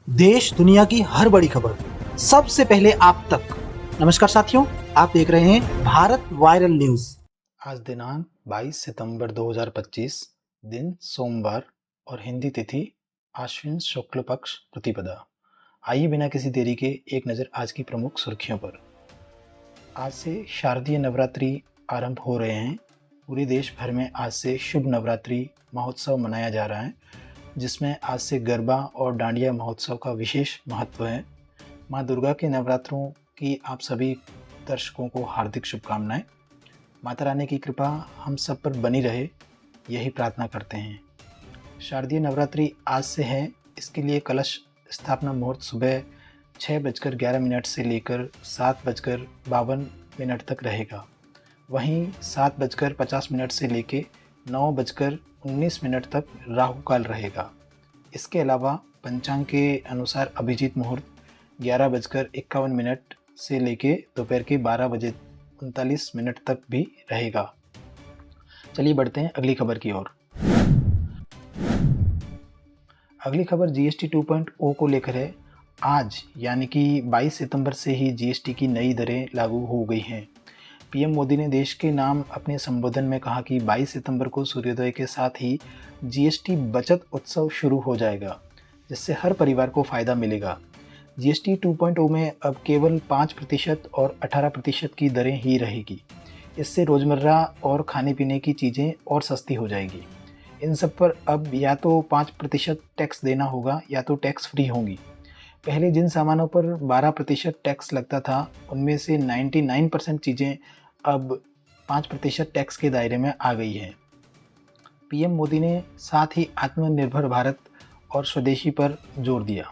देश दुनिया की हर बड़ी खबर सबसे पहले आप तक। नमस्कार साथियों, आप देख रहे हैं भारत वायरल न्यूज। आज दिनांक 22 सितंबर 2025, दिन सोमवार और हिंदी तिथि आश्विन शुक्ल पक्ष प्रतिपदा। आइए बिना किसी देरी के एक नज़र आज की प्रमुख सुर्खियों पर। आज से शारदीय नवरात्रि आरंभ हो रहे हैं। पूरे देश भर में आज से शुभ नवरात्रि महोत्सव मनाया जा रहा है, जिसमें आज से गरबा और डांडिया महोत्सव का विशेष महत्व है। माँ दुर्गा के नवरात्रों की आप सभी दर्शकों को हार्दिक शुभकामनाएं। माता रानी की कृपा हम सब पर बनी रहे, यही प्रार्थना करते हैं। शारदीय नवरात्रि आज से है, इसके लिए कलश स्थापना मुहूर्त सुबह 6:11 से लेकर 7:52 तक रहेगा। वहीं 7:50 से लेकर 9:19 तक राहु काल रहेगा। इसके अलावा पंचांग के अनुसार अभिजीत मुहूर्त 11:51 से लेकर दोपहर के 12:39 तक भी रहेगा। चलिए बढ़ते हैं अगली खबर की ओर। अगली खबर जीएसटी 2.0 को लेकर है। आज यानी कि 22 सितंबर से ही जीएसटी की नई दरें लागू हो गई हैं। पीएम मोदी ने देश के नाम अपने संबोधन में कहा कि 22 सितंबर को सूर्योदय के साथ ही जीएसटी बचत उत्सव शुरू हो जाएगा, जिससे हर परिवार को फ़ायदा मिलेगा। जीएसटी 2.0 में अब केवल 5% और 18% की दरें ही रहेगी। इससे रोज़मर्रा और खाने पीने की चीज़ें और सस्ती हो जाएगी। इन सब पर अब या तो 5% टैक्स देना होगा या तो टैक्स फ्री होंगी। पहले जिन सामानों पर 12% टैक्स लगता था, उनमें से 99% चीज़ें अब 5% टैक्स के दायरे में आ गई हैं। पीएम मोदी ने साथ ही आत्मनिर्भर भारत और स्वदेशी पर जोर दिया।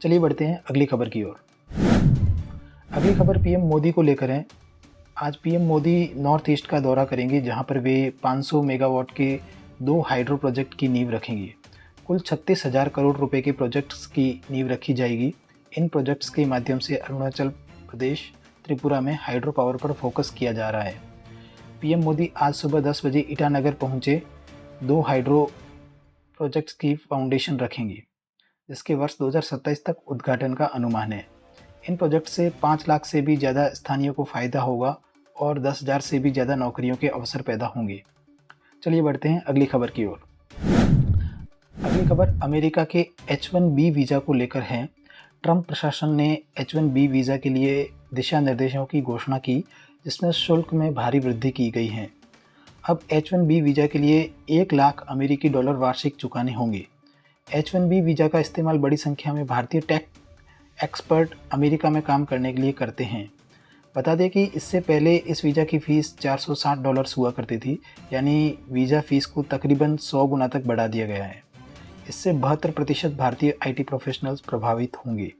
चलिए बढ़ते हैं अगली खबर की ओर। अगली खबर पीएम मोदी को लेकर है। आज पीएम मोदी नॉर्थ ईस्ट का दौरा करेंगे, जहां पर वे 500 मेगावाट के 2 हाइड्रो प्रोजेक्ट की नींव रखेंगे। कुल 36,000 करोड़ रुपए के प्रोजेक्ट्स की नींव रखी जाएगी। इन प्रोजेक्ट्स के माध्यम से अरुणाचल प्रदेश, त्रिपुरा में हाइड्रो पावर पर फोकस किया जा रहा है। पीएम मोदी आज सुबह 10 बजे ईटानगर पहुंचे 2 हाइड्रो प्रोजेक्ट्स की फाउंडेशन रखेंगे, जिसके वर्ष 2027 तक उद्घाटन का अनुमान है। इन प्रोजेक्ट से 5 लाख से भी ज़्यादा स्थानीय को फ़ायदा होगा और 10,000 से भी ज़्यादा नौकरियों के अवसर पैदा होंगे। चलिए बढ़ते हैं अगली खबर की ओर। अगली खबर अमेरिका के H-1B वीज़ा को लेकर है। ट्रंप प्रशासन ने H-1B वीज़ा के लिए दिशा निर्देशों की घोषणा की, जिसमें शुल्क में भारी वृद्धि की गई है। अब H-1B वीज़ा के लिए 1 लाख अमेरिकी डॉलर वार्षिक चुकाने होंगे। H-1B वीज़ा का इस्तेमाल बड़ी संख्या में भारतीय टेक एक्सपर्ट अमेरिका में काम करने के लिए करते हैं। बता दें कि इससे पहले इस वीज़ा की फ़ीस $460 हुआ करती थी, यानी वीज़ा फ़ीस को तकरीबन 100 गुना तक बढ़ा दिया गया है। इससे 72% भारतीय आईटी प्रोफेशनल्स प्रभावित होंगे।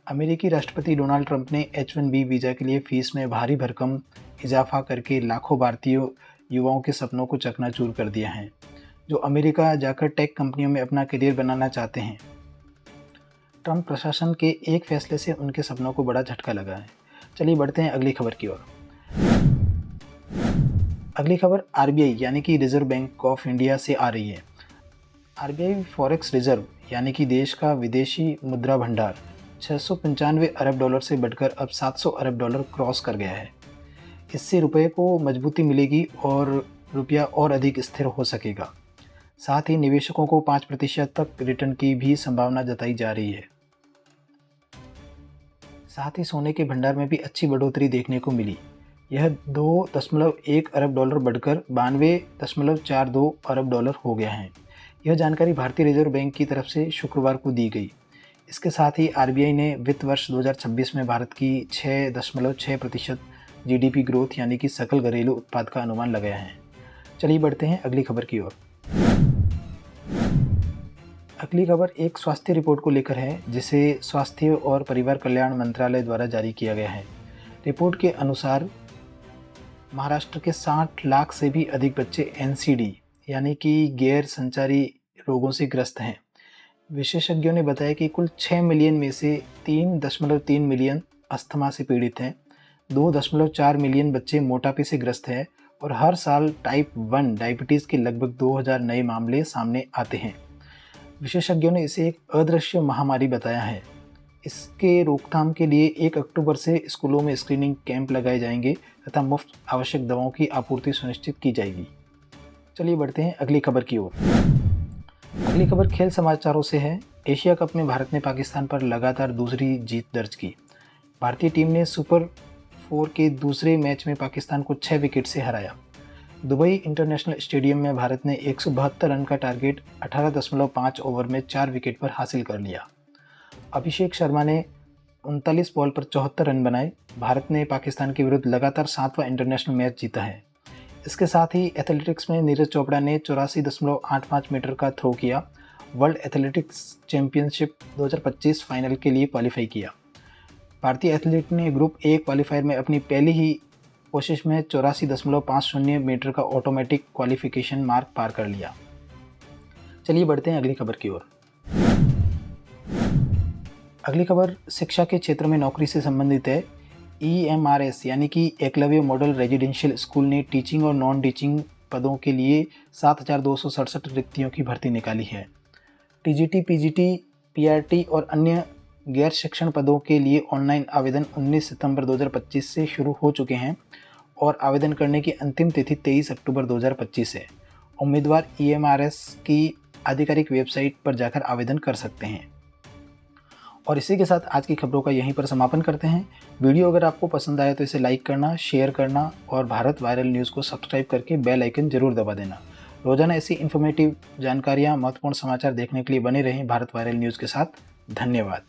अमेरिकी राष्ट्रपति डोनाल्ड ट्रंप ने H-1B वीज़ा के लिए फ़ीस में भारी भरकम इजाफा करके लाखों भारतीय युवाओं के सपनों को चकनाचूर कर दिया है, जो अमेरिका जाकर टेक कंपनियों में अपना करियर बनाना चाहते हैं। ट्रंप प्रशासन के एक फैसले से उनके सपनों को बड़ा झटका लगा है। चलिए बढ़ते हैं अगली खबर की ओर। अगली खबर आरबीआई यानी कि रिजर्व बैंक ऑफ इंडिया से आ रही है। आरबीआई फॉरेक्स रिजर्व यानी कि देश का विदेशी मुद्रा भंडार 695 अरब डॉलर से बढ़कर अब 700 अरब डॉलर क्रॉस कर गया है। इससे रुपये को मजबूती मिलेगी और रुपया और अधिक स्थिर हो सकेगा। साथ ही निवेशकों को 5% तक रिटर्न की भी संभावना जताई जा रही है। साथ ही सोने के भंडार में भी अच्छी बढ़ोतरी देखने को मिली। यह 2.1 अरब डॉलर बढ़कर 92.42 अरब डॉलर हो गया है। यह जानकारी भारतीय रिजर्व बैंक की तरफ से शुक्रवार को दी गई। इसके साथ ही आरबीआई ने वित्त वर्ष 2026 में भारत की 6.6% जीडीपी ग्रोथ यानी कि सकल घरेलू उत्पाद का अनुमान लगाया है। चलिए बढ़ते हैं अगली खबर की ओर। अगली खबर एक स्वास्थ्य रिपोर्ट को लेकर है, जिसे स्वास्थ्य और परिवार कल्याण मंत्रालय द्वारा जारी किया गया है। रिपोर्ट के अनुसार महाराष्ट्र के 60 लाख से भी अधिक बच्चे एनसीडी यानी कि गैर संचारी रोगों से ग्रस्त हैं। विशेषज्ञों ने बताया कि कुल 6 मिलियन में से 3.3 मिलियन अस्थमा से पीड़ित हैं, 2.4 मिलियन बच्चे मोटापे से ग्रस्त हैं और हर साल टाइप 1 डायबिटीज़ के लगभग 2000 नए मामले सामने आते हैं। विशेषज्ञों ने इसे एक अदृश्य महामारी बताया है। इसके रोकथाम के लिए 1 अक्टूबर से स्कूलों में स्क्रीनिंग कैंप लगाए जाएंगे तथा मुफ्त आवश्यक दवाओं की आपूर्ति सुनिश्चित की जाएगी। चलिए बढ़ते हैं अगली खबर की ओर। अगली खबर खेल समाचारों से है। एशिया कप में भारत ने पाकिस्तान पर लगातार दूसरी जीत दर्ज की। भारतीय टीम ने सुपर 4 के दूसरे मैच में पाकिस्तान को 6 विकेट से हराया। दुबई इंटरनेशनल स्टेडियम में भारत ने 172 रन का टारगेट 18.5 ओवर में 4 विकेट पर हासिल कर लिया। अभिषेक शर्मा ने 39 बॉल पर 74 रन बनाए। भारत ने पाकिस्तान के विरुद्ध लगातार 7वां इंटरनेशनल मैच जीता है। इसके साथ ही एथलेटिक्स में नीरज चोपड़ा ने 84.85 मीटर का थ्रो किया। वर्ल्ड एथलेटिक्स चैंपियनशिप 2025 फाइनल के लिए क्वालिफाई किया। भारतीय एथलीट ने ग्रुप ए क्वालिफायर में अपनी पहली ही कोशिश में 84.50 मीटर का ऑटोमेटिक क्वालिफिकेशन मार्क पार कर लिया। चलिए बढ़ते हैं अगली खबर की ओर। अगली खबर शिक्षा के क्षेत्र में नौकरी से संबंधित है। EMRS यानी कि एकलव्य मॉडल रेजिडेंशियल स्कूल ने टीचिंग और नॉन टीचिंग पदों के लिए 7,267 रिक्तियों की भर्ती निकाली है। TGT, PGT, PRT और अन्य गैर शिक्षण पदों के लिए ऑनलाइन आवेदन 19 सितंबर 2025 से शुरू हो चुके हैं और आवेदन करने की अंतिम तिथि 23 अक्टूबर 2025 है। उम्मीदवार EMRS की आधिकारिक वेबसाइट पर जाकर आवेदन कर सकते हैं। और इसी के साथ आज की खबरों का यहीं पर समापन करते हैं। वीडियो अगर आपको पसंद आया तो इसे लाइक करना, शेयर करना और भारत वायरल न्यूज़ को सब्सक्राइब करके बेल आइकन जरूर दबा देना। रोजाना ऐसी इन्फॉर्मेटिव जानकारियाँ, महत्वपूर्ण समाचार देखने के लिए बने रहें भारत वायरल न्यूज़ के साथ। धन्यवाद।